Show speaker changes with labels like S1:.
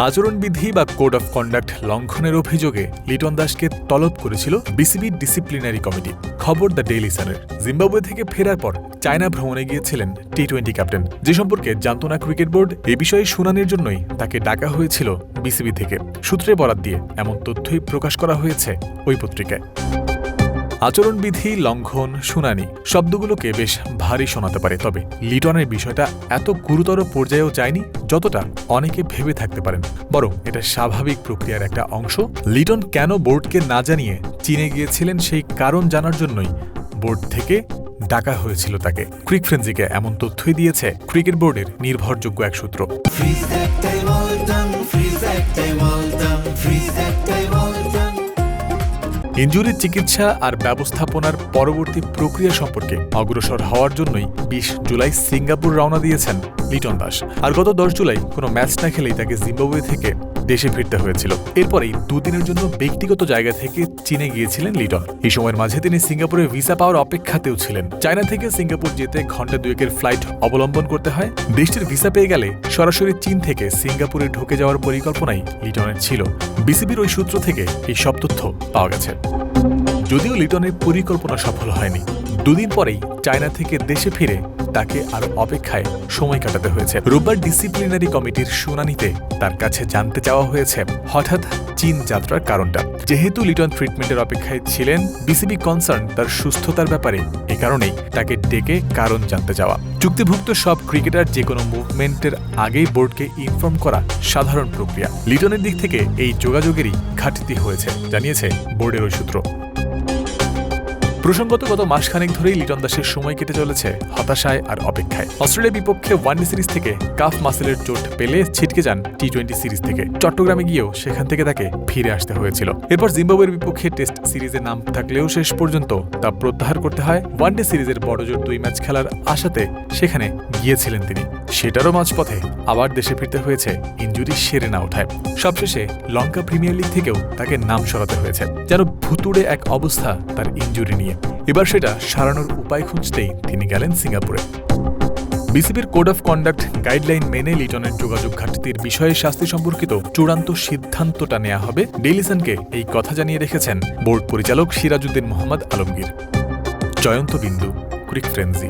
S1: আচরণবিধি বা code of conduct লঙ্ঘনের অভিযোগে লিটন দাসকে তলব করেছিল বিসিবি ডিসিপ্লিনারি কমিটি। খবর দ্য ডেইলি সানের। জিম্বাবুয়ে থেকে ফেরার পর চায়না ভ্রমণে গিয়েছিলেন টি-20 ক্যাপ্টেন, যে সম্পর্কে জানত না ক্রিকেট বোর্ড। এ বিষয়ে শুনানির জন্যই তাকে ডাকা হয়েছিল বিসিবি থেকে। সূত্রে বরাত দিয়ে এমন তথ্যই প্রকাশ করা হয়েছে ওই পত্রিকায়। আচরণবিধি লঙ্ঘন, শুনানি শব্দগুলোকে বেশ ভারী শোনাতে পারে, তবে লিটনের বিষয়টা এত গুরুতর পর্যায়েও যায়নি যতটা অনেকে ভেবে থাকতে পারেন। বরং এটা স্বাভাবিক প্রক্রিয়ার একটা অংশ। লিটন কেন বোর্ডকে না জানিয়ে চীনে গিয়েছিলেন সেই কারণ জানার জন্যই বোর্ড থেকে ডাকা হয়েছিল তাকে। ক্রিক ফ্রেন্সিকে এমন তথ্যই দিয়েছে ক্রিকেট বোর্ডের নির্ভরযোগ্য এক সূত্র। ইনজুরির চিকিৎসা আর ব্যবস্থাপনার পরবর্তী প্রক্রিয়া সম্পর্কে অগ্রসর হওয়ার জন্যই ২০ জুলাই সিঙ্গাপুর রওনা দিয়েছেন লিটন দাস। আর গত ১০ জুলাই কোনো ম্যাচ না খেলেই তাকে জিম্বাবুয়ে থেকে দেশে ফিরতে হয়েছিল। এরপরেই দুদিনের জন্য ব্যক্তিগত জায়গা থেকে চীনে গিয়েছিলেন লিটন। এই সময়ের মাঝে তিনি সিঙ্গাপুরে ভিসা পাওয়ার অপেক্ষাতেও ছিলেন। চায়না থেকে সিঙ্গাপুর যেতে ঘণ্টা ২-১ ফ্লাইট অবলম্বন করতে হয়। দেশটির ভিসা পেয়ে গেলে সরাসরি চীন থেকে সিঙ্গাপুরে ঢুকে যাওয়ার পরিকল্পনাই লিটনের ছিল। বিসিবির ওই সূত্র থেকে এই সব তথ্য পাওয়া গেছে। যদিও লিটনের পরিকল্পনা সফল হয়নি, দুদিন পরেই চায়না থেকে দেশে ফিরে তাকে আর অপেক্ষায় সময় কাটাতে হয়েছে। রোববার ডিসিপ্লিনারি কমিটির শুনানিতে তার কাছে জানতে চাওয়া হয়েছে হঠাৎ চীন যাত্রার কারণটা। যেহেতু লিটন ট্রিটমেন্টের অপেক্ষায় ছিলেন, বিসিবি কনসার্ন তার সুস্থতার ব্যাপারে, এ কারণেই তাকে ডেকে কারণ জানতে চাওয়া। চুক্তিভুক্ত সব ক্রিকেটার যে কোনো মুভমেন্টের আগেই বোর্ডকে ইনফর্ম করা সাধারণ প্রক্রিয়া। লিটনের দিক থেকে এই যোগাযোগেরই ঘাটতি হয়েছে, জানিয়েছে বোর্ডের ওই সূত্র। প্রসঙ্গত গত মাসখানেক ধরেই লিটন দাসের সময় কেটে চলেছে হতাশায় আর অপেক্ষায়। অস্ট্রেলিয়ার বিপক্ষে ওয়ানডে সিরিজ থেকে কাফ মাসেলের চোট পেলে ছিটকে যান টি-20 সিরিজ থেকে। চট্টগ্রামে গিয়েও সেখান থেকে তাকে ফিরে আসতে হয়েছিল। এরপর জিম্বাবুয়ের বিপক্ষে টেস্ট সিরিজে নাম থাকলেও শেষ পর্যন্ত তা প্রত্যাহার করতে হয়। ওয়ানডে সিরিজের বড়জোর 2 ম্যাচ খেলার আশাতে সেখানে গিয়েছিলেন তিনি। সেটারও মাঝপথে আবার দেশে ফিরতে হয়েছে ইনজুরি সেরে না ওঠায়। সবশেষে লঙ্কা প্রিমিয়ার লিগ থেকেও তাকে নাম সরাতে হয়েছে। যেন ভুতুড়ে এক অবস্থা তার ইনজুরি নিয়ে। এবার সেটা সারানোর উপায় খুঁজতেই তিনি গেলেন সিঙ্গাপুরে। বিসিবির কোড অফ কন্ডাক্ট গাইডলাইন মেনে লিটনের যোগাযোগ ঘাটতির বিষয়ে শাস্তি সম্পর্কিত চূড়ান্ত সিদ্ধান্তটা নেওয়া হবে। ডেইলি সানকে এই কথা জানিয়ে রেখেছেন বোর্ড পরিচালক সিরাজউদ্দিন মোহাম্মদ আলমগীর। জয়ন্ত বিন্দু, ক্রিক ফ্রেন্সি।